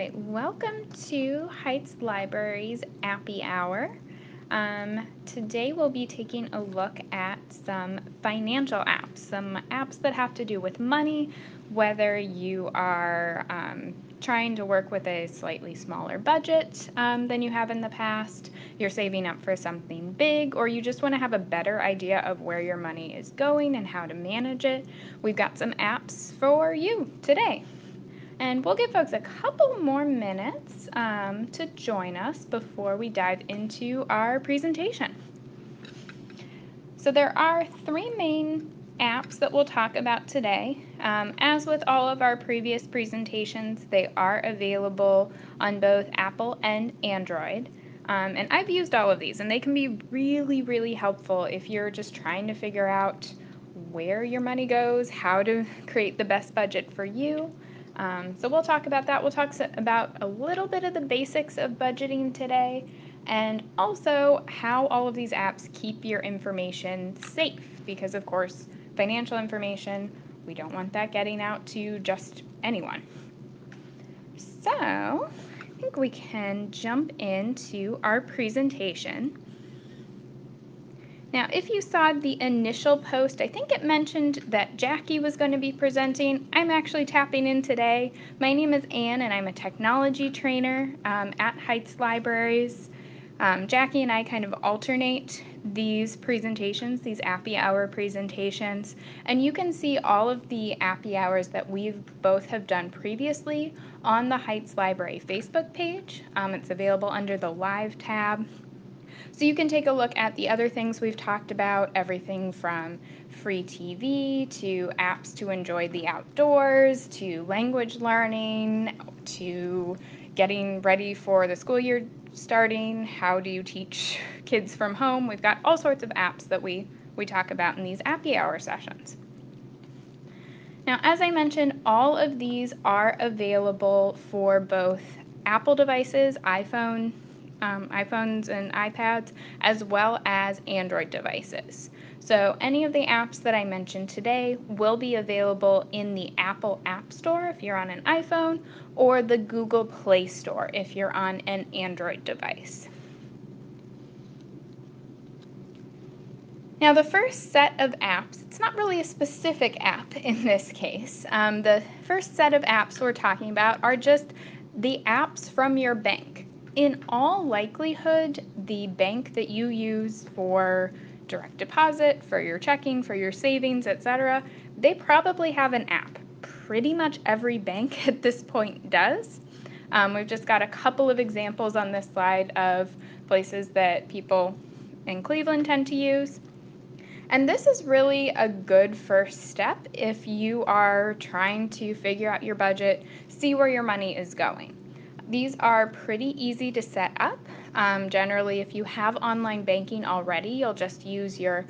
right, welcome to Heights Library's Appy Hour. Today we'll be taking a look at some financial apps, some apps that have to do with money, whether you are trying to work with a slightly smaller budget than you have in the past, you're saving up for something big, or you just want to have a better idea of where your money is going and how to manage it. We've got some apps for you today. And we'll give folks a couple more minutes to join us before we dive into our presentation. So there are three main apps that we'll talk about today. As with all of our previous presentations, they are available on both Apple and Android. And I've used all of these, and they can be really, really helpful if you're just trying to figure out where your money goes, how to create the best budget for you. So we'll talk about that. We'll talk about a little bit of the basics of budgeting today, and also how all of these apps keep your information safe, because of course, financial information, we don't want that getting out to just anyone. So I think we can jump into our presentation. Now, if you saw the initial post, I think it mentioned that Jackie was going to be presenting. I'm actually tapping in today. My name is Anne, and I'm a technology trainer at Heights Libraries. Jackie and I kind of alternate these presentations, these Appy Hour presentations, and you can see all of the Appy Hours that we've both have done previously on the Heights Library Facebook page. It's available under the Live tab. So you can take a look at the other things we've talked about, everything from free TV to apps to enjoy the outdoors, to language learning, to getting ready for the school year starting, how do you teach kids from home. We've got all sorts of apps that we talk about in these Appy Hour sessions. Now, as I mentioned, all of these are available for both Apple devices, iPhones and iPads, as well as Android devices. So any of the apps that I mentioned today will be available in the Apple App Store if you're on an iPhone, or the Google Play Store if you're on an Android device. Now, the first set of apps, it's not really a specific app in this case. The first set of apps we're talking about are just the apps from your bank. In all likelihood, the bank that you use for direct deposit, for your checking, for your savings, etc., they probably have an app. Pretty much every bank at this point does. We've just got a couple of examples on this slide of places that people in Cleveland tend to use. And this is really a good first step if you are trying to figure out your budget, see where your money is going. These are pretty easy to set up. Generally, if you have online banking already, you'll just use your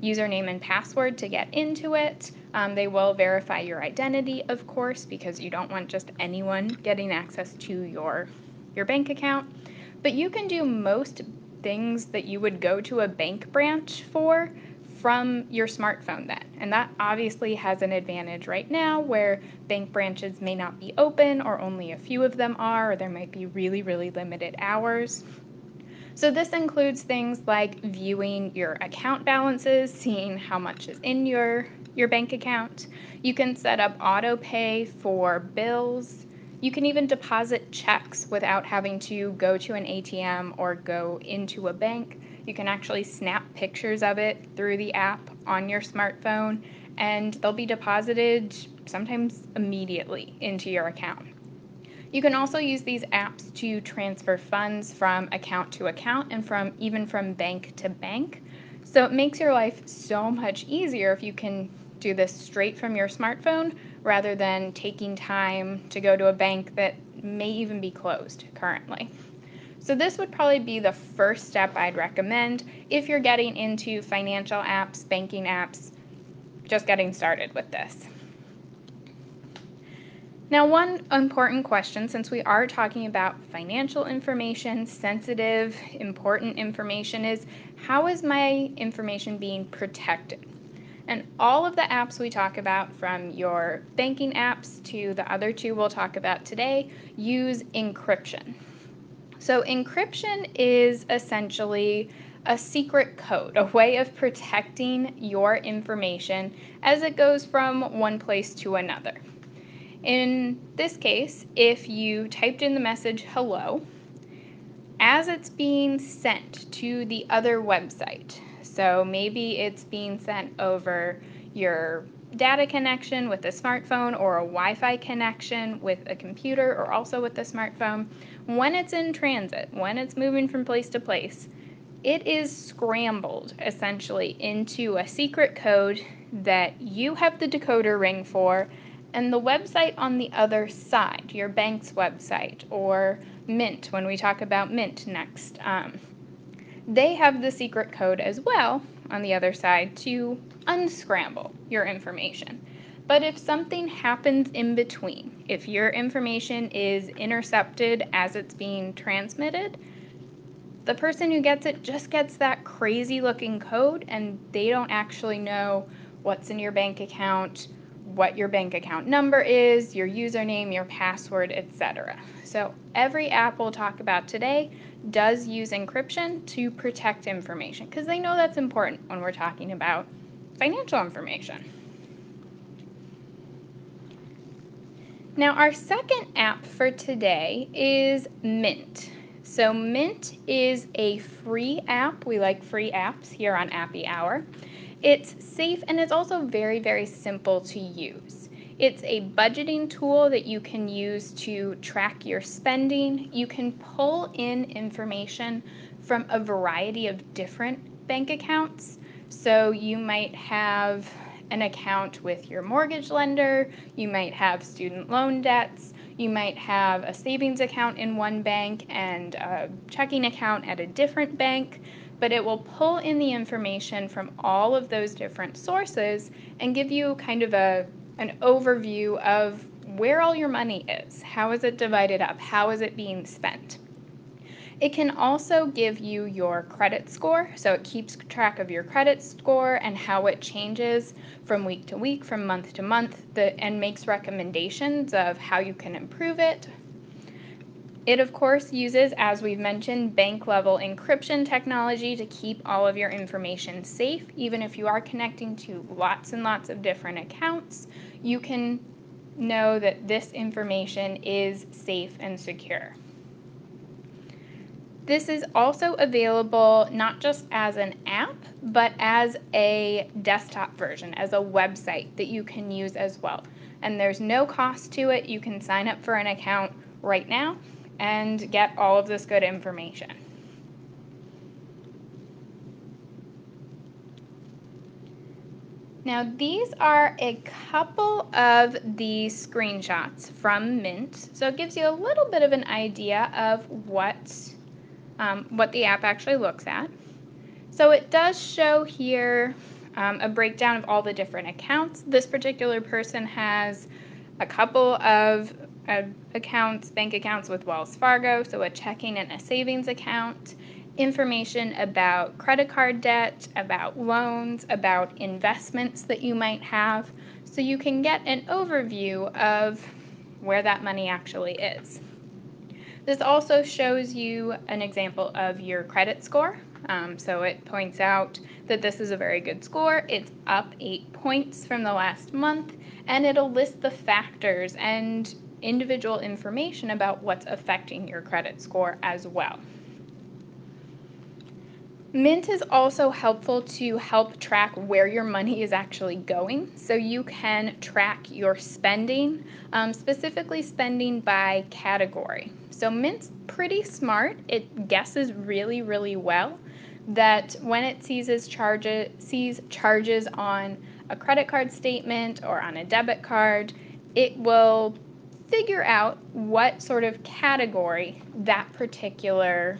username and password to get into it. They will verify your identity, of course, because you don't want just anyone getting access to your bank account. But you can do most things that you would go to a bank branch for from your smartphone then. And that obviously has an advantage right now where bank branches may not be open, or only a few of them are, or there might be really, really limited hours. So this includes things like viewing your account balances, seeing how much is in your bank account. You can set up auto pay for bills. You can even deposit checks without having to go to an ATM or go into a bank. You can actually snap pictures of it through the app on your smartphone, and they'll be deposited sometimes immediately into your account. You can also use these apps to transfer funds from account to account and even from bank to bank. So it makes your life so much easier if you can do this straight from your smartphone rather than taking time to go to a bank that may even be closed currently. So this would probably be the first step I'd recommend if you're getting into financial apps, banking apps, just getting started with this. Now, one important question, since we are talking about financial information, sensitive, important information, is how is my information being protected? And all of the apps we talk about, from your banking apps to the other two we'll talk about today, use encryption. So encryption is essentially a secret code, a way of protecting your information as it goes from one place to another. In this case, if you typed in the message hello, as it's being sent to the other website, so maybe it's being sent over your data connection with a smartphone or a Wi-Fi connection with a computer or also with a smartphone, when it's in transit, when it's moving from place to place, it is scrambled essentially into a secret code that you have the decoder ring for, and the website on the other side, your bank's website or Mint, when we talk about Mint next, they have the secret code as well on the other side to unscramble your information. But if something happens in between, if your information is intercepted as it's being transmitted, the person who gets it just gets that crazy looking code, and they don't actually know what's in your bank account, what your bank account number is, your username, your password, etc. So every app we'll talk about today does use encryption to protect information because they know that's important when we're talking about financial information. Now, our second app for today is Mint. So Mint is a free app. We like free apps here on Appy Hour. It's safe and it's also very, very simple to use. It's a budgeting tool that you can use to track your spending. You can pull in information from a variety of different bank accounts. So you might have an account with your mortgage lender, you might have student loan debts, you might have a savings account in one bank and a checking account at a different bank, but it will pull in the information from all of those different sources and give you kind of an overview of where all your money is. How is it divided up? How is it being spent? It can also give you your credit score, so it keeps track of your credit score and how it changes from week to week, from month to month, and makes recommendations of how you can improve it. It, of course, uses, as we've mentioned, bank-level encryption technology to keep all of your information safe. Even if you are connecting to lots and lots of different accounts, you can know that this information is safe and secure. This is also available not just as an app, but as a desktop version, as a website that you can use as well. And there's no cost to it. You can sign up for an account right now and get all of this good information. Now, these are a couple of the screenshots from Mint, so it gives you a little bit of an idea of what the app actually looks at. So it does show here a breakdown of all the different accounts. This particular person has a couple of accounts, bank accounts with Wells Fargo, so a checking and a savings account, information about credit card debt, about loans, about investments that you might have, so you can get an overview of where that money actually is. This also shows you an example of your credit score. So it points out that this is a very good score. It's up 8 points from the last month, and it'll list the factors and individual information about what's affecting your credit score as well. Mint is also helpful to help track where your money is actually going, so you can track your spending, specifically spending by category. So Mint's pretty smart. It guesses really, really well that when it sees charges on a credit card statement or on a debit card, it will figure out what sort of category that particular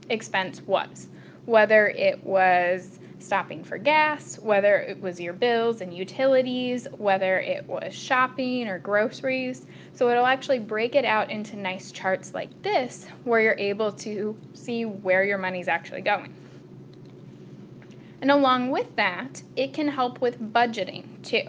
expense was. Whether it was stopping for gas, whether it was your bills and utilities, whether it was shopping or groceries. So it'll actually break it out into nice charts like this, where you're able to see where your money's actually going. And along with that, it can help with budgeting too.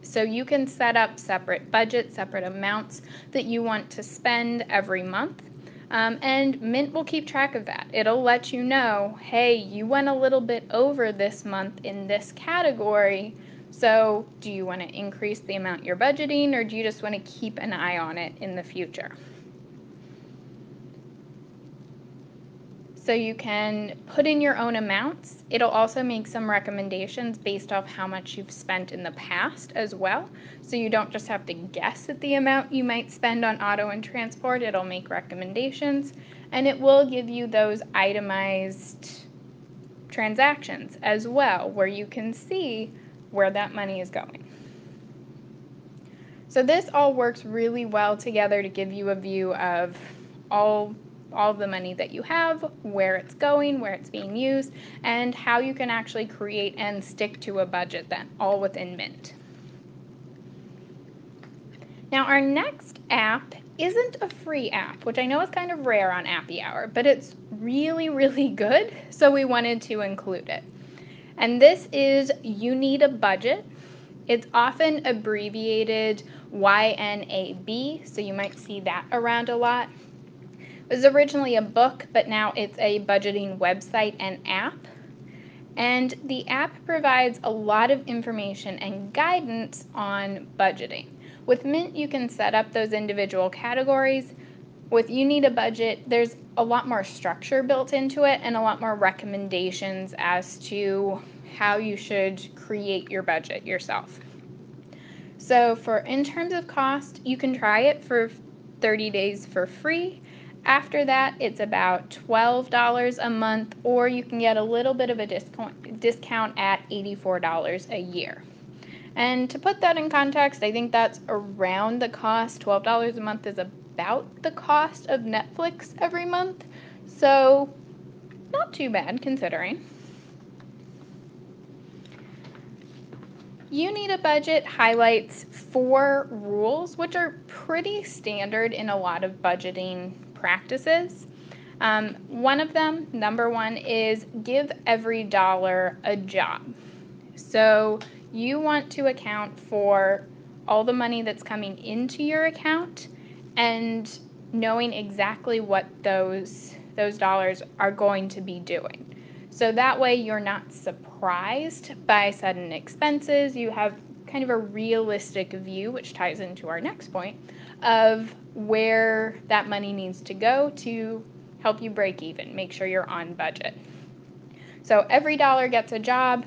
So you can set up separate budgets, separate amounts that you want to spend every month. And Mint will keep track of that. It'll let you know, hey, you went a little bit over this month in this category. So do you want to increase the amount you're budgeting, or do you just want to keep an eye on it in the future? So you can put in your own amounts. It'll also make some recommendations based off how much you've spent in the past as well. So you don't just have to guess at the amount you might spend on auto and transport. It'll make recommendations, and it will give you those itemized transactions as well, where you can see where that money is going. So this all works really well together to give you a view of all of the money that you have, where it's going, where it's being used, and how you can actually create and stick to a budget then, all within Mint. Now our next app isn't a free app, which I know is kind of rare on Appy Hour, but it's really, really good, so we wanted to include it. And this is You Need a Budget. It's often abbreviated YNAB, so you might see that around a lot. It was originally a book, but now it's a budgeting website and app. And the app provides a lot of information and guidance on budgeting. With Mint, you can set up those individual categories. With You Need a Budget, there's a lot more structure built into it and a lot more recommendations as to how you should create your budget yourself. So in terms of cost, you can try it for 30 days for free. After that, it's about $12 a month, or you can get a little bit of a discount at $84 a year. And to put that in context, I think that's around the cost. $12 a month is about the cost of Netflix every month, so not too bad considering. You Need a Budget highlights 4 rules, which are pretty standard in a lot of budgeting practices. One of them, number 1, is give every dollar a job. So you want to account for all the money that's coming into your account and knowing exactly what those dollars are going to be doing. So that way you're not surprised by sudden expenses. You have kind of a realistic view, which ties into our next point, of where that money needs to go to help you break even, make sure you're on budget. So every dollar gets a job.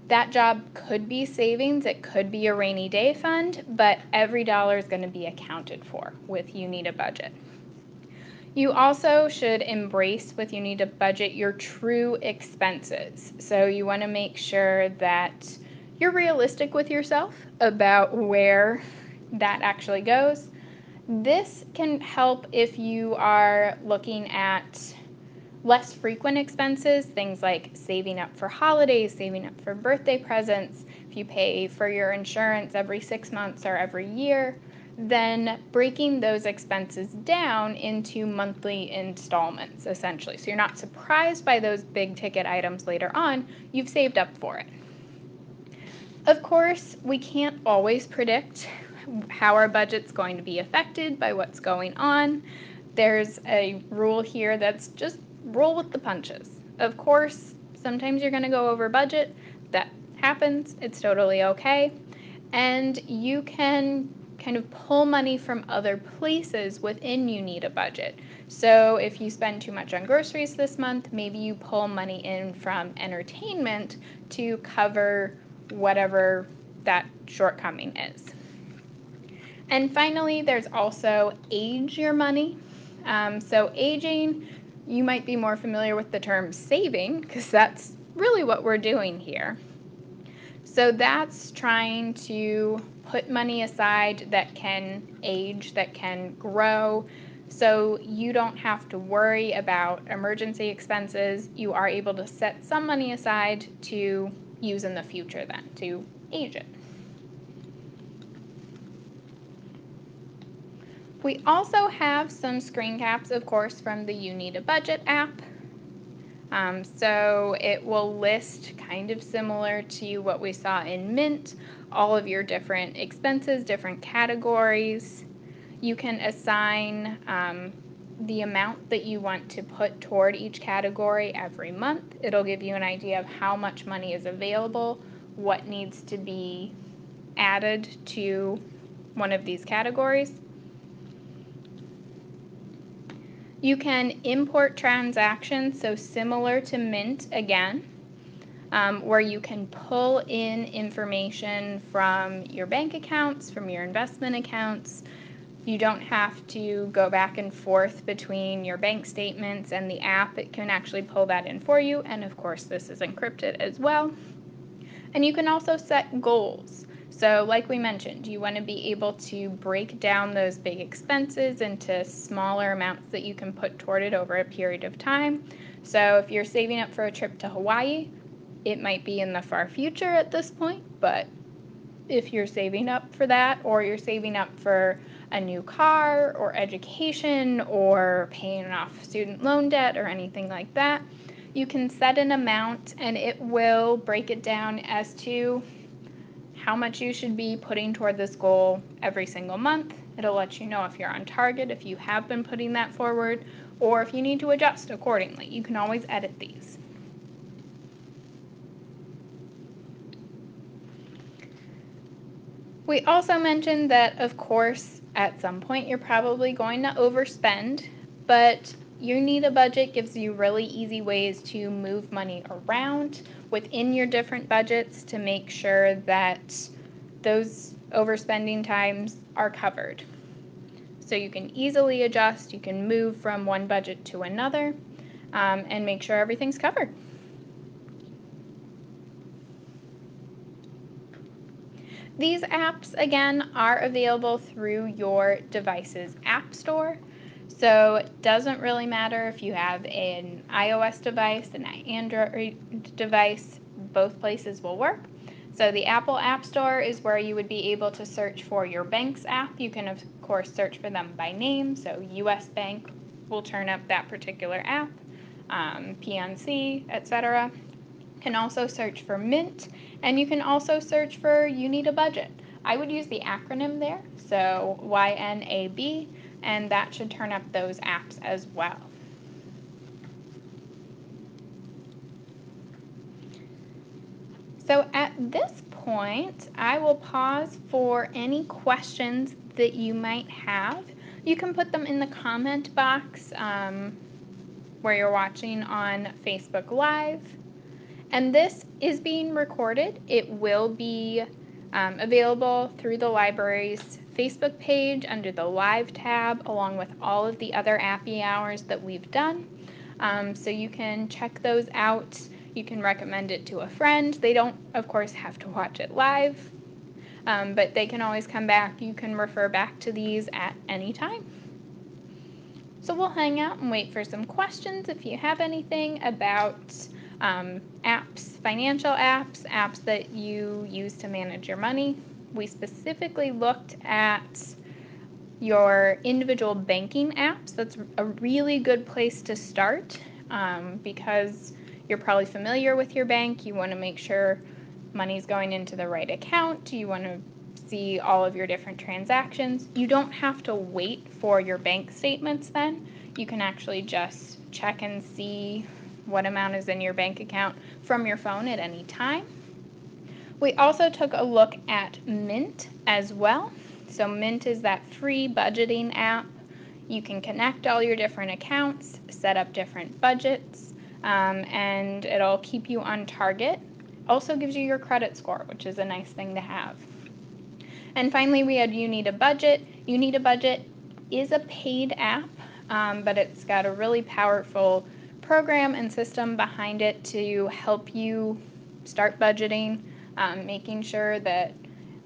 That job could be savings, it could be a rainy day fund, but every dollar is going to be accounted for with You Need a Budget. You also should embrace with You Need a Budget your true expenses. So you want to make sure that you're realistic with yourself about where that actually goes. This can help if you are looking at less frequent expenses, things like saving up for holidays, saving up for birthday presents. If you pay for your insurance every 6 months or every year, then breaking those expenses down into monthly installments, essentially. So you're not surprised by those big ticket items later on, you've saved up for it. Of course, we can't always predict how our budget's going to be affected by what's going on. There's a rule here that's just roll with the punches. Of course, sometimes you're going to go over budget. That happens. It's totally okay. And you can kind of pull money from other places within You Need a Budget. So if you spend too much on groceries this month, maybe you pull money in from entertainment to cover whatever that shortcoming is. And finally, there's also age your money. So aging, you might be more familiar with the term saving, because that's really what we're doing here. So that's trying to put money aside that can age, that can grow, so you don't have to worry about emergency expenses. You are able to set some money aside to use in the future then, to age it. We also have some screen caps, of course, from the You Need a Budget app. So it will list, kind of similar to what we saw in Mint, all of your different expenses, different categories. You can assign the amount that you want to put toward each category every month. It'll give you an idea of how much money is available, what needs to be added to one of these categories. You can import transactions, so similar to Mint again, where you can pull in information from your bank accounts, from your investment accounts. You don't have to go back and forth between your bank statements and the app. It can actually pull that in for you, and of course this is encrypted as well. And you can also set goals. So like we mentioned, you want to be able to break down those big expenses into smaller amounts that you can put toward it over a period of time. So if you're saving up for a trip to Hawaii, it might be in the far future at this point, but if you're saving up for that, or you're saving up for a new car or education or paying off student loan debt or anything like that, you can set an amount and it will break it down as to how much you should be putting toward this goal every single month. It'll let you know if you're on target, if you have been putting that forward, or if you need to adjust accordingly. You can always edit these. We also mentioned that, of course, at some point you're probably going to overspend, but You Need a Budget gives you really easy ways to move money around within your different budgets to make sure that those overspending times are covered. So you can easily adjust, you can move from one budget to another, and make sure everything's covered. These apps, again, are available through your device's app store. So it doesn't really matter if you have an iOS device, an Android device, both places will work. So the Apple App Store is where you would be able to search for your bank's app. You can, of course, search for them by name. So US Bank will turn up that particular app, PNC, etc. Can also search for Mint, and you can also search for You Need a Budget. I would use the acronym there, so YNAB, and that should turn up those apps as well. So at this point, I will pause for any questions that you might have. You can put them in the comment box where you're watching on Facebook Live. And this is being recorded. It will be available through the library's Facebook page under the Live tab, along with all of the other Appy hours that we've done. So you can check those out. You can recommend it to a friend. They don't, of course, have to watch it live, but they can always come back. You can refer back to these at any time. So we'll hang out and wait for some questions if you have anything about apps, financial apps, apps that you use to manage your money. We specifically looked at your individual banking apps. That's a really good place to start because you're probably familiar with your bank. You want to make sure money's going into the right account. You want to see all of your different transactions. You don't have to wait for your bank statements then. You can actually just check and see what amount is in your bank account from your phone at any time. We also took a look at Mint as well. So Mint is that free budgeting app. You can connect all your different accounts, set up different budgets, and it'll keep you on target. Also gives you your credit score, which is a nice thing to have. And finally, we had You Need a Budget. You Need a Budget is a paid app, but it's got a really powerful program and system behind it to help you start budgeting, making sure that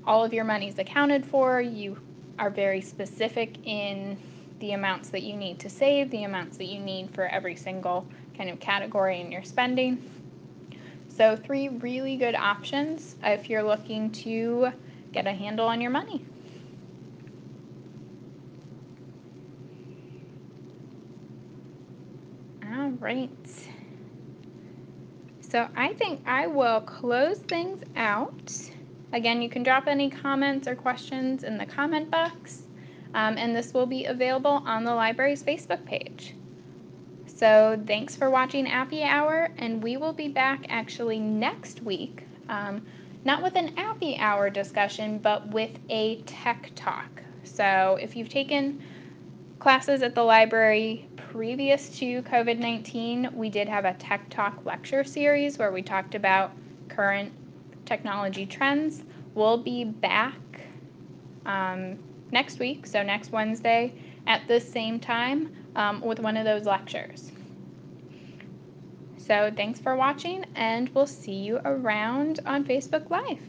all of your money is accounted for. You are very specific in the amounts that you need to save, the amounts that you need for every single kind of category in your spending. So 3 really good options if you're looking to get a handle on your money. All right. So I think I will close things out. Again, you can drop any comments or questions in the comment box, and this will be available on the library's Facebook page. So thanks for watching Appy Hour, and we will be back actually next week, not with an Appy Hour discussion, but with a tech talk. So if you've taken classes at the library previous to COVID-19, we did have a Tech Talk lecture series where we talked about current technology trends. We'll be back next week, so next Wednesday at the same time with one of those lectures. So thanks for watching, and we'll see you around on Facebook Live.